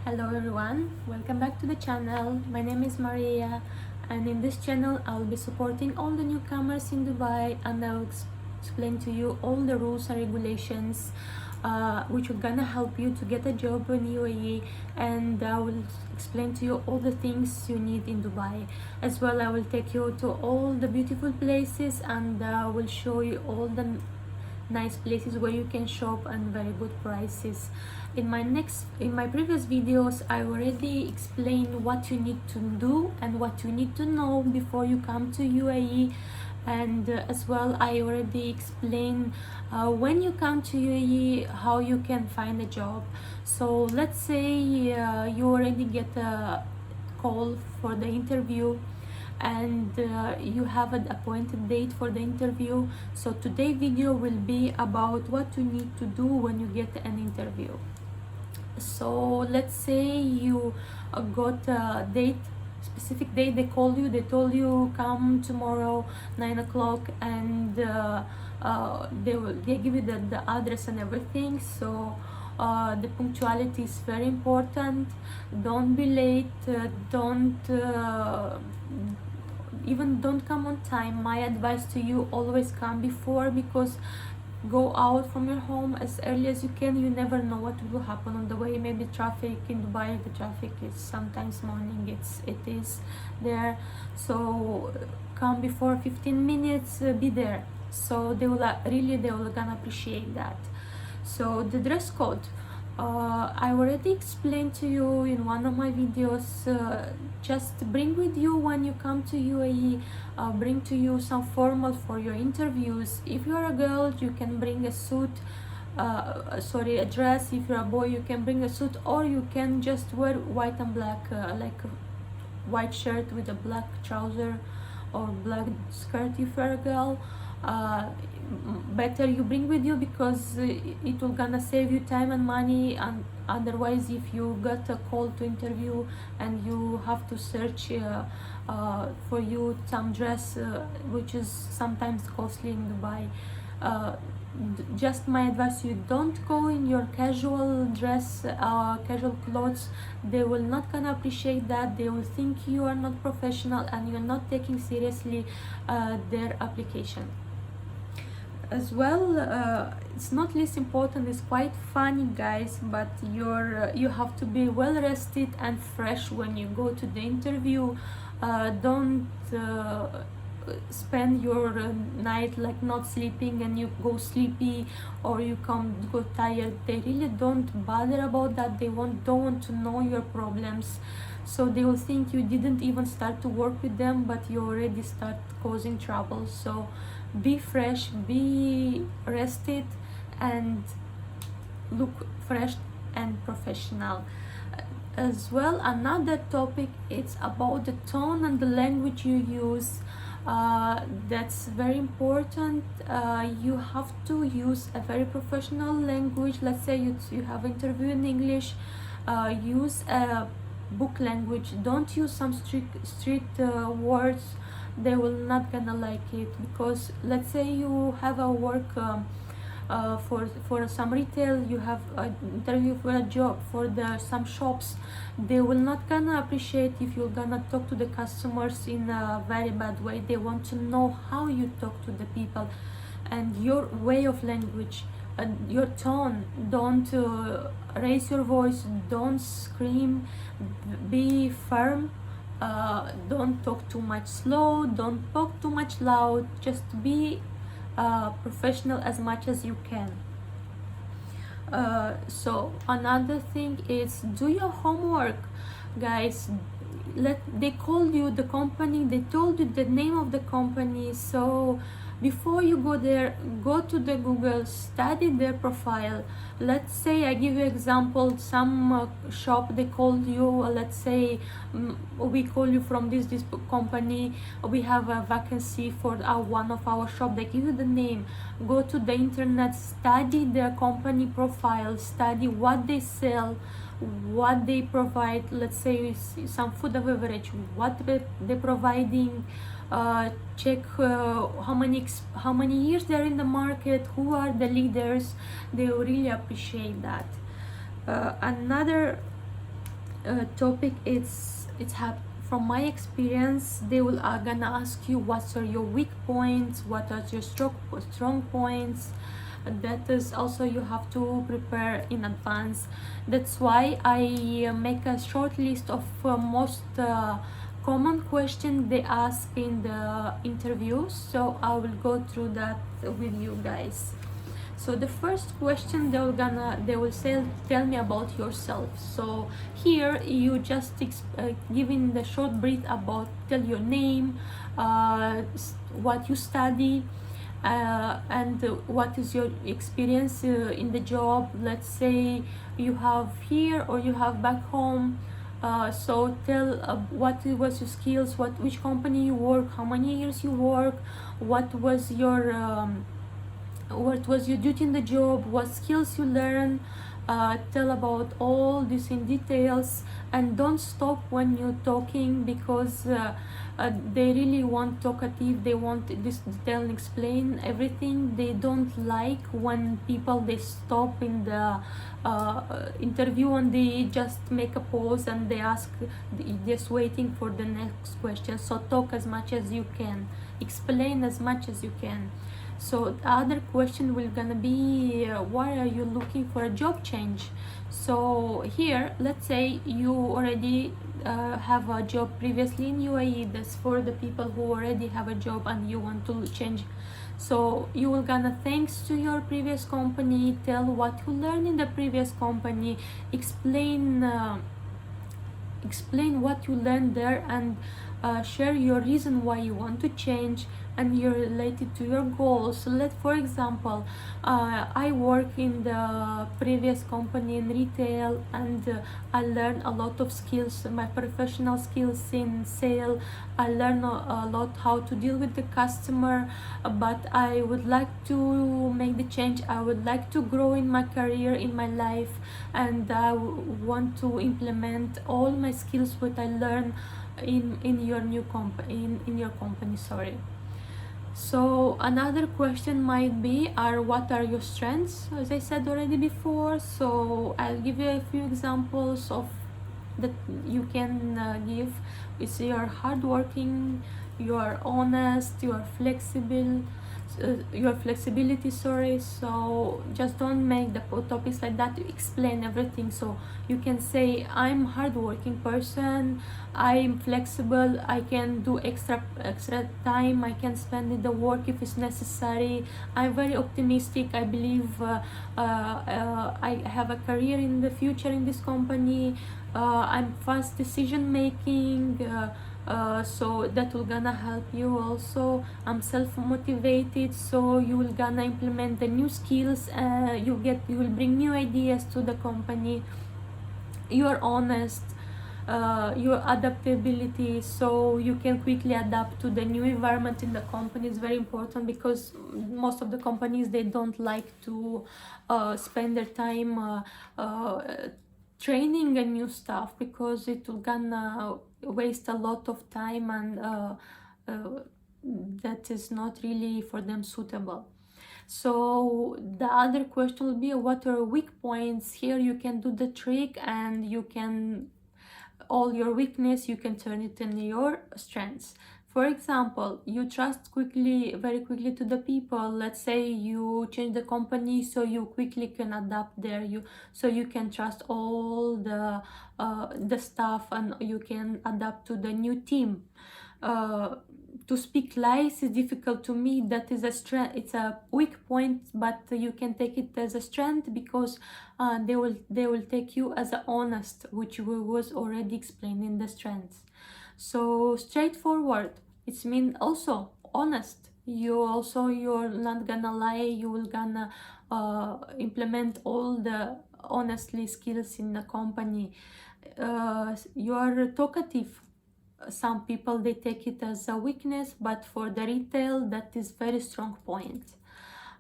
Hello everyone, welcome back to the channel. My name is Maria, and in this channel I'll be supporting all the newcomers in Dubai, and I'll explain to you all the rules and regulations which are gonna help you to get a job in UAE, and I will explain to you all the things you need in Dubai. As well, I will take you to all the beautiful places, and I will show you all the nice places where you can shop and very good prices. In my previous videos I already explained what you need to do and what you need to know before you come to UAE, and as well I already explained when you come to UAE how you can find a job. So let's say you already get a call for the interview, and you have an appointed date for the interview. So today's video will be about what you need to do when you get an interview. So let's say you got a specific date, they called you, they told you come tomorrow 9 o'clock, and they give you the address and everything. So the punctuality is very important. Don't be late, don't come on time. My advice to you, always come before, because go out from your home as early as you can. You never know what will happen on the way. Maybe traffic in Dubai, the traffic is sometimes morning, it is there. So come before 15 minutes, be there. So they will gonna appreciate that. So the dress code, I already explained to you in one of my videos. Just bring with you, when you come to UAE, bring to you some formal for your interviews. If you are a girl, you can bring a suit, a dress. If you're a boy, you can bring a suit, or you can just wear white and black, like a white shirt with a black trouser or black skirt. If you're a girl, better you bring with you, because it will gonna save you time and money. And otherwise, if you got a call to interview and you have to search for you some dress which is sometimes costly in Dubai, just my advice, you don't go in your casual dress, casual clothes. They will not gonna appreciate that. They will think you are not professional and you're not taking seriously their application. As well, it's not least important, it's quite funny, guys, but you have to be well rested and fresh when you go to the interview. Don't spend your night like not sleeping and you go sleepy, or you go tired. They really don't bother about that. They don't want to know your problems. So they will think you didn't even start to work with them, but you already start causing trouble. So be fresh, be rested, and look fresh and professional. As well, another topic, it's about the tone and the language you use. That's very important. You have to use a very professional language. Let's say you have an interview in English, use a book language. Don't use some street words. They will not gonna like it, because let's say you have a work for some retail, you have an interview for a job for some shops. They will not gonna appreciate if you're gonna talk to the customers in a very bad way. They want to know how you talk to the people, and your way of language and your tone. Don't raise your voice, don't scream, be firm. Don't talk too much slow, don't talk too much loud. Just be professional as much as you can. So another thing is, do your homework, guys. They called you, the company, they told you the name of the company. So before you go there, go to the Google, study their profile. Let's say, I give you example, some shop, they called you, let's say we call you from this company, we have a vacancy for one of our shop. They give you the name. Go to the internet, study their company profile, study what they sell, what they provide. Let's say some food and beverage, what they're providing. Check how many years they're in the market, who are the leaders. They will really appreciate that. Another topic, from my experience, they will gonna ask you what are your weak points, what are your strong points. That is also you have to prepare in advance. That's why I make a short list of most common questions they ask in the interviews, so I will go through that with you guys. So the first question they will say, tell me about yourself. So here you just giving the short brief about, tell your name, what you study, and what is your experience in the job. Let's say you have here or you have back home. So tell what was your skills, which company you work, how many years you work, what was your duty in the job, what skills you learn. Tell about all this in details, and don't stop when you're talking, because they really want talkative, they want this detail and explain everything. They don't like when people they stop in the interview and they just make a pause and they ask, just waiting for the next question. So talk as much as you can, explain as much as you can. So the other question will gonna be, why are you looking for a job change? So here, let's say you already have a job previously in UAE. That's for the people who already have a job and you want to change. So you will gonna thanks to your previous company, tell what you learned in the previous company, explain what you learned there, and share your reason why you want to change, and you're related to your goals. So for example, I work in the previous company in retail, and I learned a lot of skills, my professional skills in sale. I learned a lot how to deal with the customer, but I would like to make the change. I would like to grow in my career, in my life, and I want to implement all my skills what I learned in your new company, in your company, sorry. So another question might be, what are your strengths, as I said already before. So I'll give you a few examples of that you can give. It's you're hardworking, you are honest, you are flexible, your flexibility, sorry. So just don't make the topics like that, explain everything. So you can say, I'm hardworking person, I'm flexible, I can do extra time, I can spend in the work if it's necessary, I'm very optimistic, I believe I have a career in the future in this company, I'm fast decision making, so that will gonna help you also. I'm self-motivated, so you will gonna implement the new skills, you will bring new ideas to the company. You are honest, your adaptability, so you can quickly adapt to the new environment in the company is very important, because most of the companies, they don't like to spend their time training a new staff, because it will gonna waste a lot of time, and that is not really for them suitable. So the other question will be, what are weak points? Here you can do the trick, and you can, all your weakness, you can turn it into your strengths. For example, you trust very quickly to the people. Let's say you change the company, so you quickly can adapt there. So you can trust all the staff, and you can adapt to the new team. To speak lies is difficult to me. That is a strength. It's a weak point, but you can take it as a strength, because they will take you as a honest, which was already explained in the strengths. So straightforward, it's mean also honest. You're not gonna lie. You will gonna implement all the honestly skills in the company. You are talkative. Some people, they take it as a weakness, but for the retail, that is very strong point.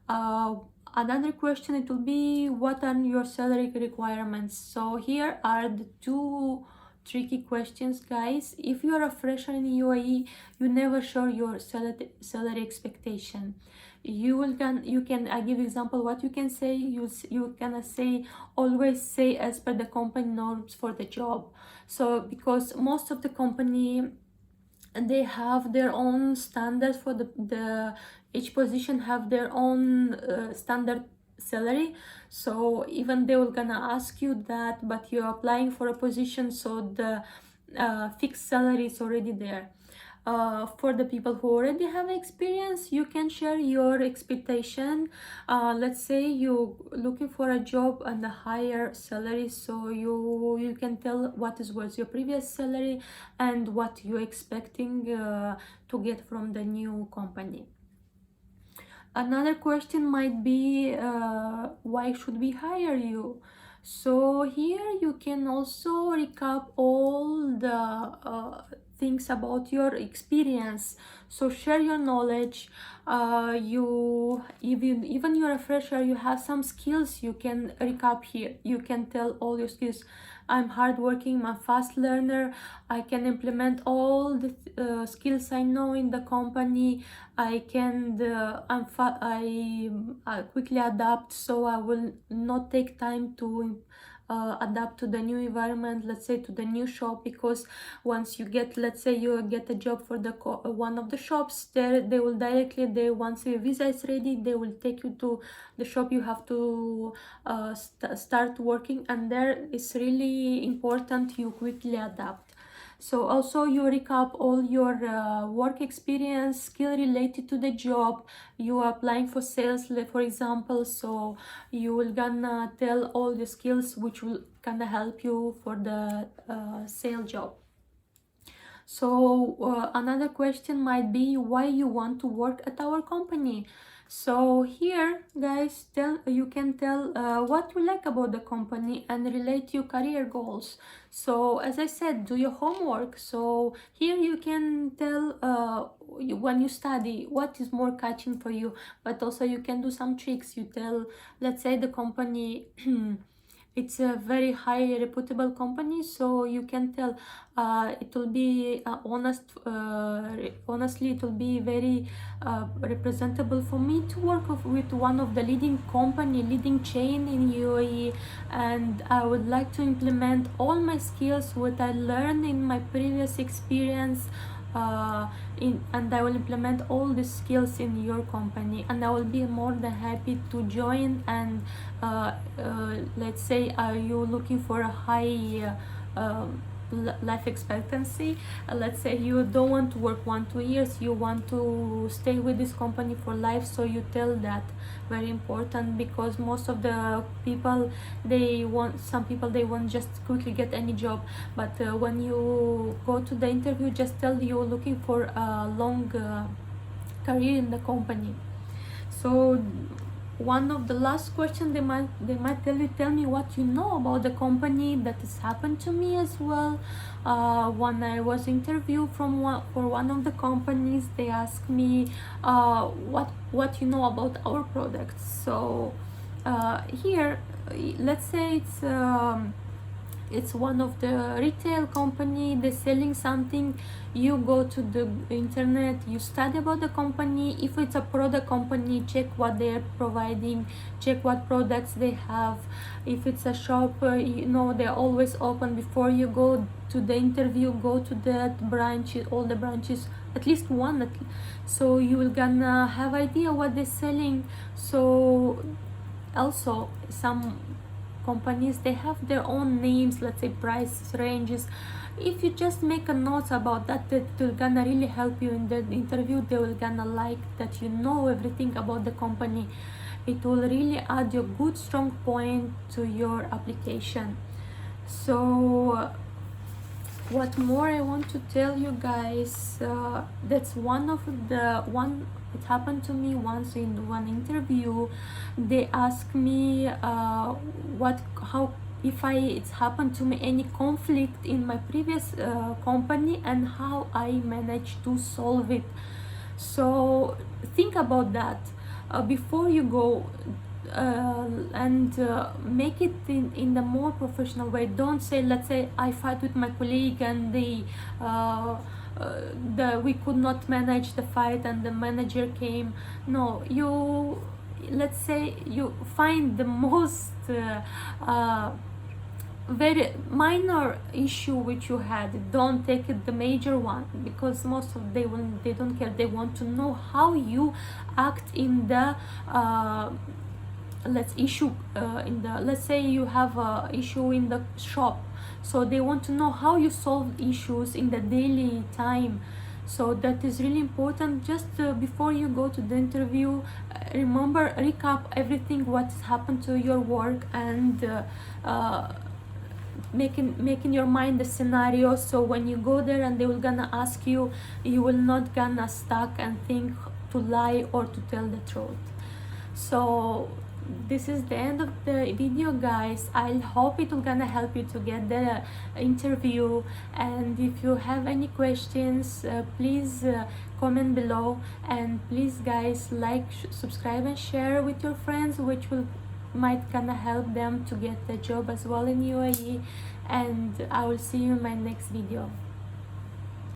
Another question, it will be, what are your salary requirements? So here are the two tricky questions, guys. If you are a fresher in UAE, you never show your salary expectation. you can, I give example what you can say. You can say, always say as per the company norms for the job. So because most of the company, they have their own standards for the each position have their own standard salary. So even they will gonna ask you that, but you're applying for a position, so the fixed salary is already there. For the people who already have experience, you can share your expectation. Let's say you looking for a job and a higher salary, so you can tell what was your previous salary and what you're expecting to get from the new company. Another question might be, why should we hire you? So here you can also recap all the things about your experience. So share your knowledge. You even you're a fresher, you have some skills, you can recap here. You can tell all your skills. I'm hardworking, I'm a fast learner, I can implement all the skills I know in the company. I can I quickly adapt, so I will not take time to adapt to the new environment, let's say to the new shop, because once you get, let's say you get a job for the one of the shops there, they will directly, once your visa is ready, they will take you to the shop you have to start working, and there is really important you quickly adapt. So also you recap all your work experience, skill related to the job. You are applying for sales, for example, so you will gonna tell all the skills which will gonna help you for the sale job. So another question might be why you want to work at our company. So here, guys, you can tell what you like about the company and relate your career goals. So as I said, do your homework. So here you can tell when you study what is more catching for you, but also you can do some tricks. You tell, let's say the company it's a very high reputable company, so you can tell it will be honestly it will be very representable for me to work with one of the leading chain in UAE, and I would like to implement all my skills what I learned in my previous experience and I will implement all the skills in your company, and I will be more than happy to join. And let's say you're looking for a high life expectancy, let's say you don't want to work 1-2 years, you want to stay with this company for life, so you tell that. Very important, because most of the people, some people they want just quickly get any job, but when you go to the interview, just tell you're looking for a long career in the company. So one of the last questions they might tell me what you know about the company. That has happened to me as well. When I was interviewed for one of the companies, they asked me what you know about our products. So here, let's say it's one of the retail company, they're selling something. You go to the internet, you study about the company. If it's a product company, check what they're providing, check what products they have. If it's a shop, they're always open. Before you go to the interview, go to that branch, all the branches, at least one, so you will gonna have idea what they're selling. So also some companies, they have their own names, let's say price ranges. If you just make a note about that, that will gonna really help you in the interview. They will gonna like that you know everything about the company. It will really add your good strong point to your application. So what more I want to tell you guys, that's it happened to me once in one interview. They asked me it's happened to me any conflict in my previous company and how I managed to solve it. So think about that before you go, and make it in the more professional way. Don't say, let's say I fight with my colleague and they we could not manage the fight and the manager came. No, you, let's say you find the most very minor issue which you had, don't take it the major one, because most of they don't care. They want to know how you act in the let's say you have a issue in the shop, so they want to know how you solve issues in the daily time. So that is really important. Just before you go to the interview, remember, recap everything what's happened to your work, and making your mind the scenario, so when you go there and they will gonna ask you, you will not gonna stuck and think to lie or to tell the truth. So this is the end of the video, guys. I hope it will gonna help you to get the interview, and if you have any questions, please comment below, and please guys, like, subscribe and share with your friends, which will might gonna help them to get the job as well in UAE. And I will see you in my next video.